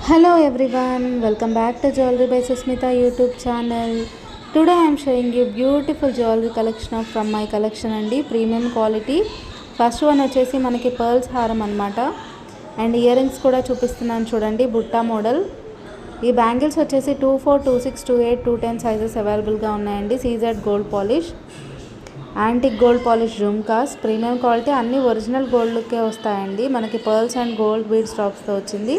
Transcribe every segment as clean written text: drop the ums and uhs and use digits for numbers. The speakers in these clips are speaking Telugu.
Hello everyone, welcome back to Jewelry by Susmita YouTube channel. Today I am showing you beautiful jewelry collection from my collection andi, premium quality. First one వచ్చేసి మనకి pearls హారం అన్నమాట. అండ్ ఇయర్ రింగ్స్ కూడా చూపిస్తున్నాను చూడండి, బుట్టా మోడల్. ఈ బ్యాంగిల్స్ వచ్చేసి 24, 26, 28, 210 సైజెస్ అవైలబుల్గా ఉన్నాయండి. CZ gold polish, antique gold polish jhumkas, premium quality, అన్నీ ఒరిజినల్ గోల్డ్ లుక్కే వస్తాయండి. మనకి పర్ల్స్ అండ్ గోల్డ్ బీడ్స్ డ్రాప్స్తో వచ్చింది.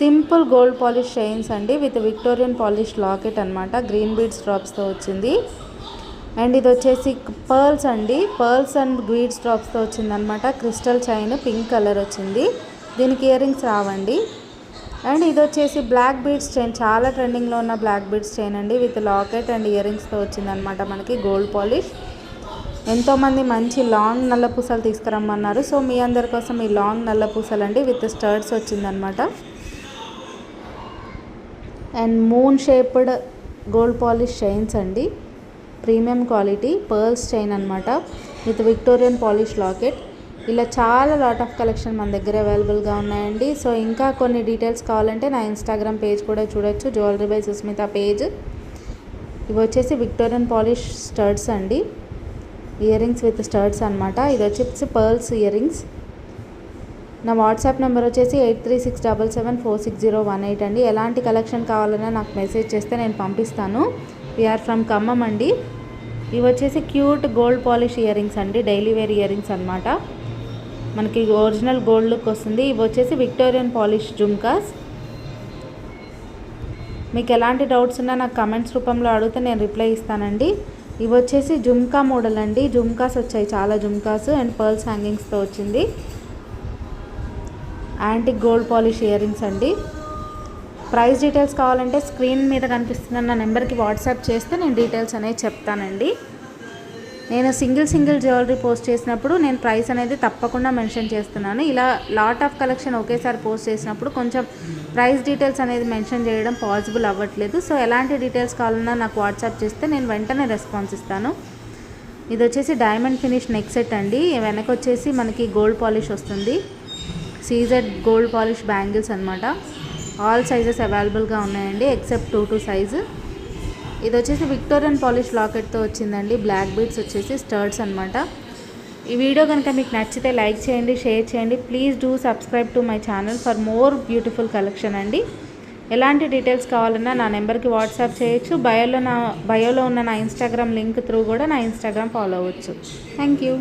సింపుల్ గోల్డ్ పాలిష్ చైన్స్ అండి విత్ విక్టోరియన్ పాలిష్ లాకెట్ అనమాట, గ్రీన్ బీడ్స్ డ్రాప్స్తో వచ్చింది. అండ్ ఇది వచ్చేసి పర్ల్స్ అండి, పర్ల్స్ అండ్ బీడ్స్ డ్రాప్స్తో వచ్చింది అనమాట. క్రిస్టల్ చైన్ పింక్ కలర్ వచ్చింది, దీనికి ఇయర్ రింగ్స్ రావండి. అండ్ ఇది వచ్చేసి బ్లాక్ బీడ్స్ చైన్, చాలా ట్రెండింగ్లో ఉన్న బ్లాక్ బీడ్స్ చైన్ అండి విత్ లాకెట్ అండ్ ఇయర్ రింగ్స్తో వచ్చింది అనమాట. మనకి గోల్డ్ పాలిష్. ఎంతోమంది మంచి లాంగ్ నల్ల పూసలు తీసుకురమ్మన్నారు, సో మీ అందరి కోసం ఈ లాంగ్ నల్ల పూసలు అండి విత్ స్టర్డ్స్ వచ్చిందనమాట. And moon shaped gold polish chains అండి, ప్రీమియం క్వాలిటీ పర్ల్స్ చైన్ అనమాట విత్ విక్టోరియన్ పాలిష్ లాకెట్. ఇలా చాలా లాట్ ఆఫ్ కలెక్షన్ మన దగ్గర అవైలబుల్గా ఉన్నాయండి. సో ఇంకా కొన్ని డీటెయిల్స్ కావాలంటే నా ఇన్స్టాగ్రామ్ పేజ్ కూడా చూడొచ్చు, జ్యువెలరీ బై సుస్మిత పేజ్. ఇవి వచ్చేసి విక్టోరియన్ పాలిష్ స్టర్డ్స్ అండి, ఇయర్ రింగ్స్ విత్ స్టర్డ్స్ అనమాట. ఇది వచ్చేసి పర్ల్స్ ఇయర్ రింగ్స్. నా వాట్సాప్ నెంబర్ వచ్చేసి 8367746018 అండి. ఎలాంటి కలెక్షన్ కావాలన్నా నాకు మెసేజ్ చేస్తే నేను పంపిస్తాను. వీఆర్ ఫ్రమ్ ఖమ్మం అండి. ఇవి వచ్చేసి cute gold polish ear rings అండి, డైలీ వేర్ ఇయర్ రింగ్స్ అనమాట. మనకి ఒరిజినల్ గోల్డ్ లుక్ వస్తుంది. ఇవి వచ్చేసి విక్టోరియన్ పాలిష్ జుమ్కాస్. మీకు ఎలాంటి డౌట్స్ ఉన్నా నాకు కమెంట్స్ రూపంలో అడిగితే నేను రిప్లై ఇస్తానండి. ఇవి వచ్చేసి జుమ్కా మోడల్ అండి, జుమ్కాస్ వచ్చాయి చాలా జుమ్కాస్ అండ్ పర్ల్స్ హ్యాంగింగ్స్తో వచ్చింది. Antique gold polish ear rings అండి. ప్రైస్ డీటెయిల్స్ కావాలంటే స్క్రీన్ మీద కనిపిస్తున్న నా నెంబర్కి వాట్సాప్ చేస్తే నేను డీటెయిల్స్ అనేది చెప్తానండి. నేను సింగిల్ జ్యువెలరీ పోస్ట్ చేసినప్పుడు నేను ప్రైస్ అనేది తప్పకుండా మెన్షన్ చేస్తున్నాను. ఇలా లాట్ ఆఫ్ కలెక్షన్ ఒకేసారి పోస్ట్ చేసినప్పుడు కొంచెం ప్రైస్ డీటెయిల్స్ అనేది మెన్షన్ చేయడం పాసిబుల్ అవ్వట్లేదు. సో ఎలాంటి డీటెయిల్స్ కావాలన్నా నాకు వాట్సాప్ చేస్తే నేను వెంటనే రెస్పాన్స్ ఇస్తాను. ఇది వచ్చేసి డైమండ్ ఫినిష్ నెక్ సెట్ అండి, వెనక వచ్చేసి మనకి గోల్డ్ పాలిష్ వస్తుంది. సీజెడ్ గోల్డ్ పాలిష్ బ్యాంగిల్స్ అనమాట. ఆల్ సైజెస్ అవైలబుల్గా ఉన్నాయండి ఎక్సెప్ట్ 22 సైజు. ఇది వచ్చేసి విక్టోరియన్ పాలిష్ లాకెట్తో వచ్చిందండి. బ్లాక్ బీడ్స్ వచ్చేసి స్టర్డ్స్ అనమాట. ఈ వీడియో కనుక మీకు నచ్చితే లైక్ చేయండి, షేర్ చేయండి. Please do subscribe to my channel for more beautiful collection అండి. ఎలాంటి డీటెయిల్స్ కావాలన్నా నా నెంబర్కి వాట్సాప్ చేయొచ్చు. బయోలో ఉన్న నా ఇన్స్టాగ్రామ్ లింక్ త్రూ కూడా నా ఇన్స్టాగ్రామ్ ఫాలో అవ్వచ్చు. Thank you.